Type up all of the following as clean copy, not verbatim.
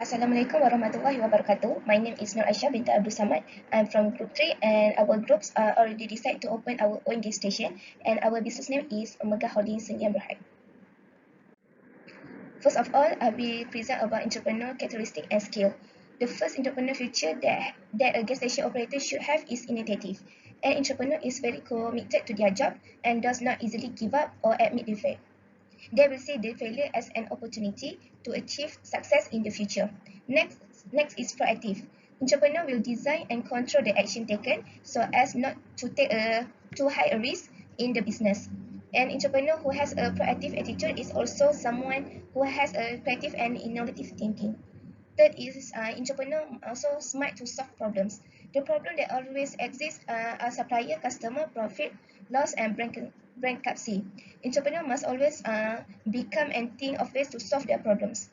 Assalamualaikum warahmatullahi wabarakatuh. My name is Nur Aisyah binti Abdul Samad. I'm from Group 3 and our groups are already decided to open our own gas station and our business name is Omega Holding Sdn Berhad. First of all, I will present about entrepreneur characteristic and skill. The first entrepreneur feature that a gas station operator should have is initiative. An entrepreneur is very committed to their job and does not easily give up or admit defeat. They will see the failure as an opportunity to achieve success in the future. Next is proactive. Entrepreneur will design and control the action taken so as not to take too high a risk in the business. An entrepreneur who has a proactive attitude is also someone who has a creative and innovative thinking. Third is entrepreneur also smart to solve problems. The problem that always exists are supplier, customer, profit, loss, and bankruptcy. Entrepreneur must always become and think of ways to solve their problems.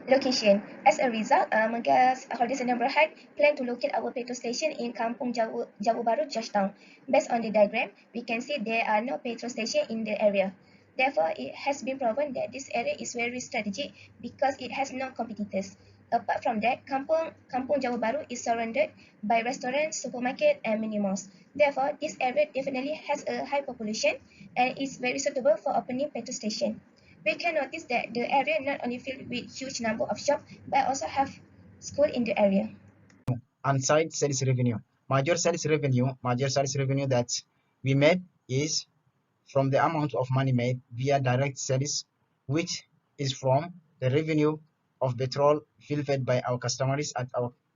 Location. As a result, Megas Holding Sdn Berhad plan to locate our petrol station in Kampung Jawa Baru, Georgetown. Based on the diagram, we can see there are no petrol stations in the area. Therefore, it has been proven that this area is very strategic because it has no competitors. Apart from that, Kampung Jawa Baru is surrounded by restaurants, supermarket, and mini malls. Therefore, this area definitely has a high population and is very suitable for opening petrol station. We can notice that the area not only filled with huge number of shops, but also have school in the area. And side sales revenue. Major sales revenue that we made is from the amount of money made via direct sales, which is from the revenue of petrol filled by our customers at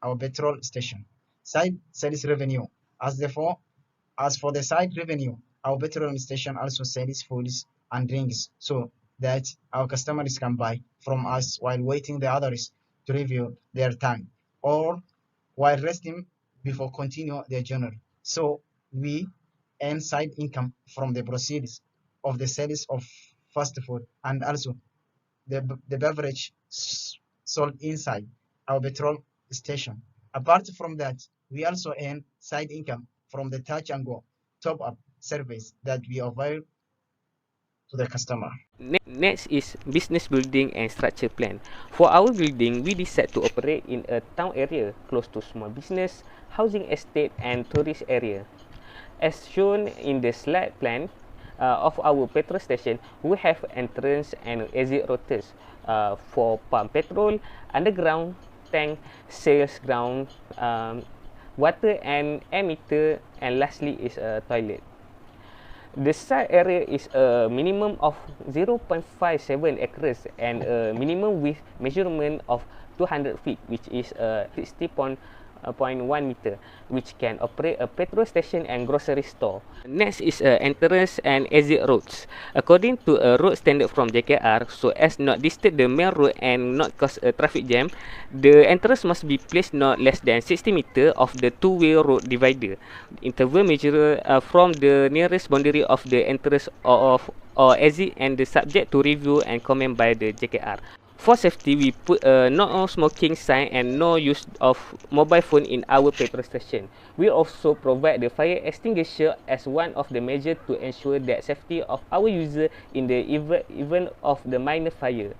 our petrol station. Side sales revenue. As for the side revenue, our petrol station also sells foods and drinks so that our customers can buy from us while waiting the others to review their tank or while resting before continue their journey. So we earn side income from the proceeds of the sales of fast food and also the beverage sold inside our petrol station. Apart from that, we also earn side income from the touch and go top up service that we offer to the customer. Next is business building and structure plan. For our building, we decide to operate in a town area close to small business, housing estate, and tourist area. As shown in the slide plan of our petrol station, we have entrance and exit routes for pump petrol, underground tank, sales ground, water and air meter, and lastly is a toilet. The site area is a minimum of 0.57 acres and a minimum width measurement of 200 feet, which is 60.1 meter, which can operate a petrol station and grocery store. Next is entrance and exit roads. According to a road standard from JKR, so as not disturb the main road and not cause a traffic jam, the entrance must be placed not less than 60 meter of the two-way road divider. Interval measure from the nearest boundary of the entrance or exit and the subject to review and comment by the JKR. For safety, we put a no smoking sign and no use of mobile phone in our petrol station. We also provide the fire extinguisher as one of the measures to ensure the safety of our user in the event of the minor fire.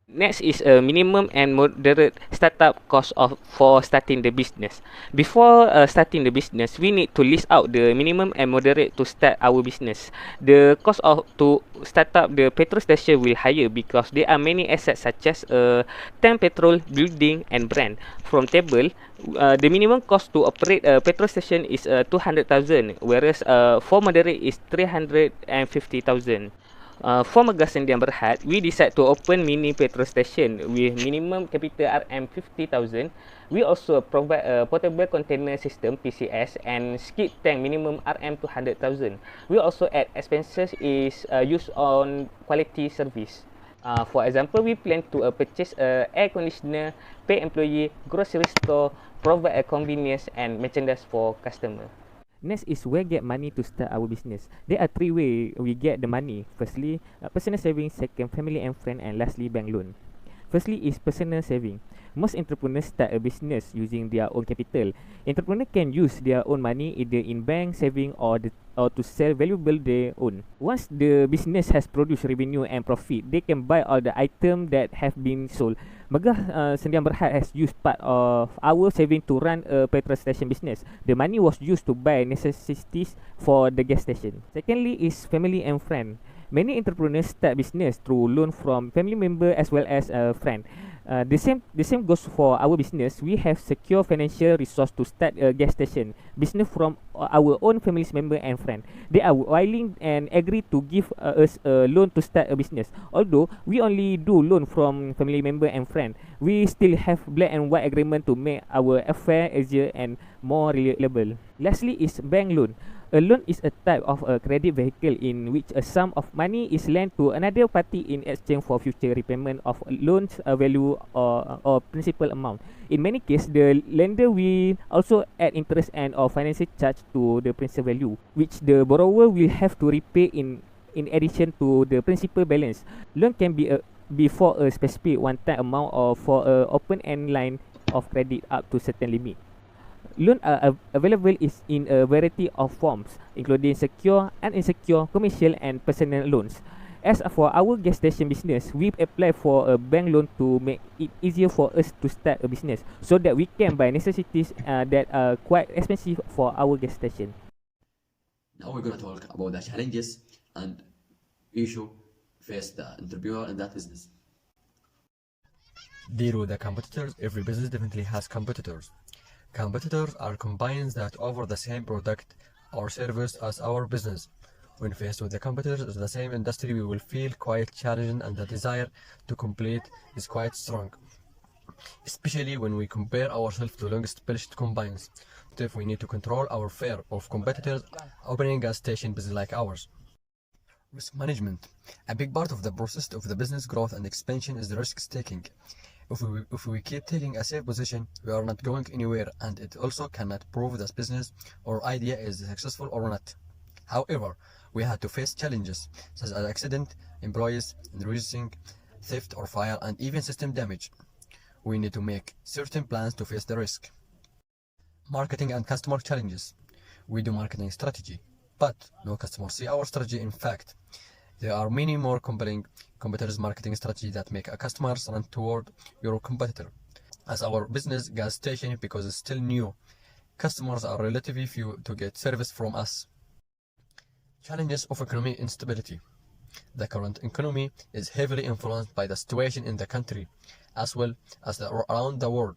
Next is a minimum and moderate startup cost for starting the business. Before starting the business, we need to list out the minimum and moderate to start our business. The cost to start up the petrol station will higher because there are many assets such as tank, petrol, building, and brand. From table, the minimum cost to operate a petrol station is 200,000, whereas for moderate is 350,000. For Megas Sdn Berhad, we decide to open mini petrol station with minimum capital RM50,000. We also provide a portable container system (PCS) and skid tank minimum RM200,000. We also add expenses is used on quality service. For example, we plan to purchase air conditioner, pay employee, grocery store, provide a convenience and merchandise for customer. Next is where get money to start our business. There are three ways we get the money. Firstly, personal savings. Second, family and friend. And lastly, bank loan. Firstly is personal saving. Most entrepreneurs start a business using their own capital. Entrepreneur can use their own money either in bank saving or to sell valuable they own. Once the business has produced revenue and profit, they can buy all the item that have been sold. Megah Sendian Berhad has used part of our saving to run a petrol station business. The money was used to buy necessities for the gas station. Secondly is family and friend. Many entrepreneurs start business through loan from family member as well as a friend. The same goes for our business. We have secure financial resource to start a gas station business from our own family member and friend. They are willing and agree to give us a loan to start a business. Although we only do loan from family member and friend, we still have black and white agreement to make our affair easier and more reliable. Lastly is bank loan. A loan is a type of a credit vehicle in which a sum of money is lent to another party in exchange for future repayment of loans value or principal amount. In many cases, the lender will also add interest and or financial charge to the principal value, which the borrower will have to repay in addition to the principal balance. Loan can be for a specific one-time amount or for a open-end line of credit up to certain limit. Loans are available is in a variety of forms, including secure and insecure commercial and personal loans. As for our gas station business, we apply for a bank loan to make it easier for us to start a business so that we can buy necessities that are quite expensive for our gas station. Now we're going to talk about the challenges and issue face the entrepreneur in that business. Deal with the competitors. Every business definitely has competitors. Competitors are companies that offer the same product or service as our business. When faced with the competitors in the same industry, we will feel quite challenging and the desire to compete is quite strong, especially when we compare ourselves to long-established companies. Therefore, we need to control our fear of competitors opening a station business like ours. Risk management. A big part of the process of the business growth and expansion is the risk taking. If we keep taking a safe position, we are not going anywhere, and it also cannot prove this business or idea is successful or not. However, we had to face challenges such as accident, employees, reducing, theft or fire, and even system damage. We need to make certain plans to face the risk. Marketing and customer challenges. We do marketing strategy, but no customers see our strategy. In fact, there are many more compelling competitors' marketing strategy that make a customers run toward your competitor. As our business gas station, because it's still new, customers are relatively few to get service from us. Challenges of economic instability. The current economy is heavily influenced by the situation in the country, as well as around the world,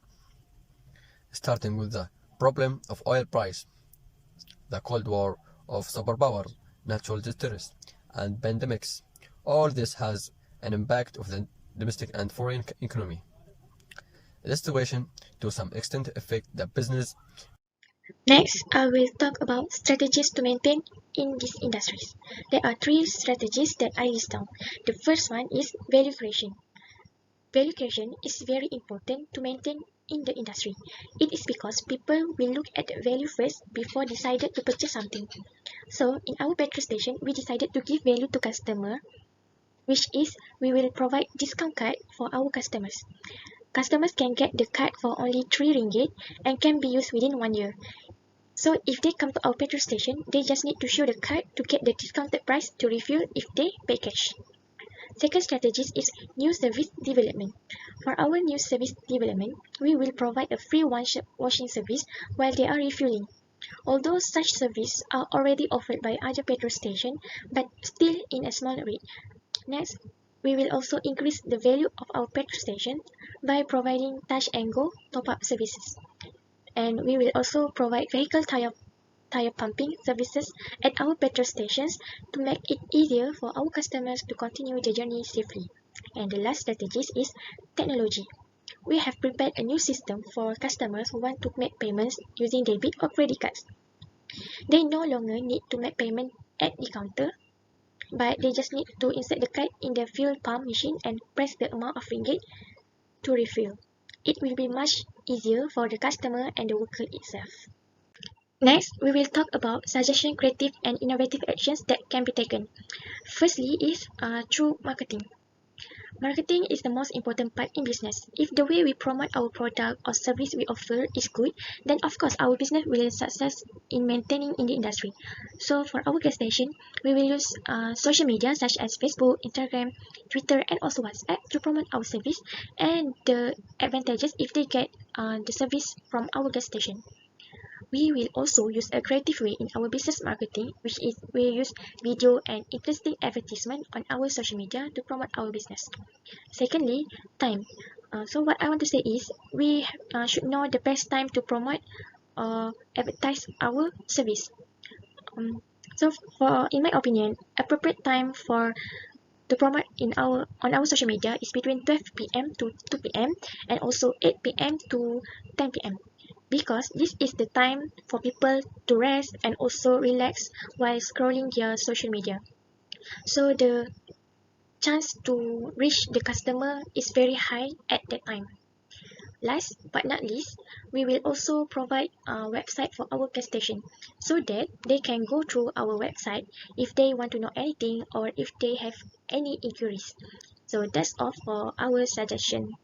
starting with the problem of oil price, the Cold War of superpowers, natural disasters, and pandemics. All this has an impact of the domestic and foreign economy. This situation, to some extent, affect the business. Next, I will talk about strategies to maintain in these industries. There are 3 strategies that I list down. The first one is value creation. Value creation is very important to maintain in the industry. It is because people will look at the value first before decided to purchase something. So, in our petrol station, we decided to give value to customer, which is we will provide discount card for our customers. Customers can get the card for only 3 ringgit and can be used within 1 year. So if they come to our petrol station, they just need to show the card to get the discounted price to refuel if they pay cash. Second strategy is new service development. For our new service development, we will provide a free washing service while they are refueling. Although such services are already offered by other petrol stations, but still in a small rate. Next, we will also increase the value of our petrol station by providing touch and go top-up services. And we will also provide vehicle tire pumping services at our petrol stations to make it easier for our customers to continue the journey safely. And the last strategy is technology. We have prepared a new system for customers who want to make payments using debit or credit cards. They no longer need to make payment at the counter, but they just need to insert the card in the fuel pump machine and press the amount of ringgit to refill. It will be much easier for the customer and the worker itself. Next, we will talk about suggestion, creative and innovative actions that can be taken. Firstly is through marketing. Marketing is the most important part in business. If the way we promote our product or service we offer is good, then of course our business will success in maintaining in the industry. So for our gas station, we will use social media such as Facebook, Instagram, Twitter, and also WhatsApp to promote our service and the advantages if they get the service from our gas station. We will also use a creative way in our business marketing, which is we use video and interesting advertisement on our social media to promote our business. Secondly, time. So what I want to say is we should know the best time to promote or advertise our service. So for in my opinion, appropriate time for to promote in our on our social media is between 12 p.m. to 2 p.m. and also 8 p.m. to 10 p.m. because this is the time for people to rest and also relax while scrolling their social media. So the chance to reach the customer is very high at that time. Last but not least, we will also provide a website for our gas station so that they can go through our website if they want to know anything or if they have any inquiries. So that's all for our suggestion.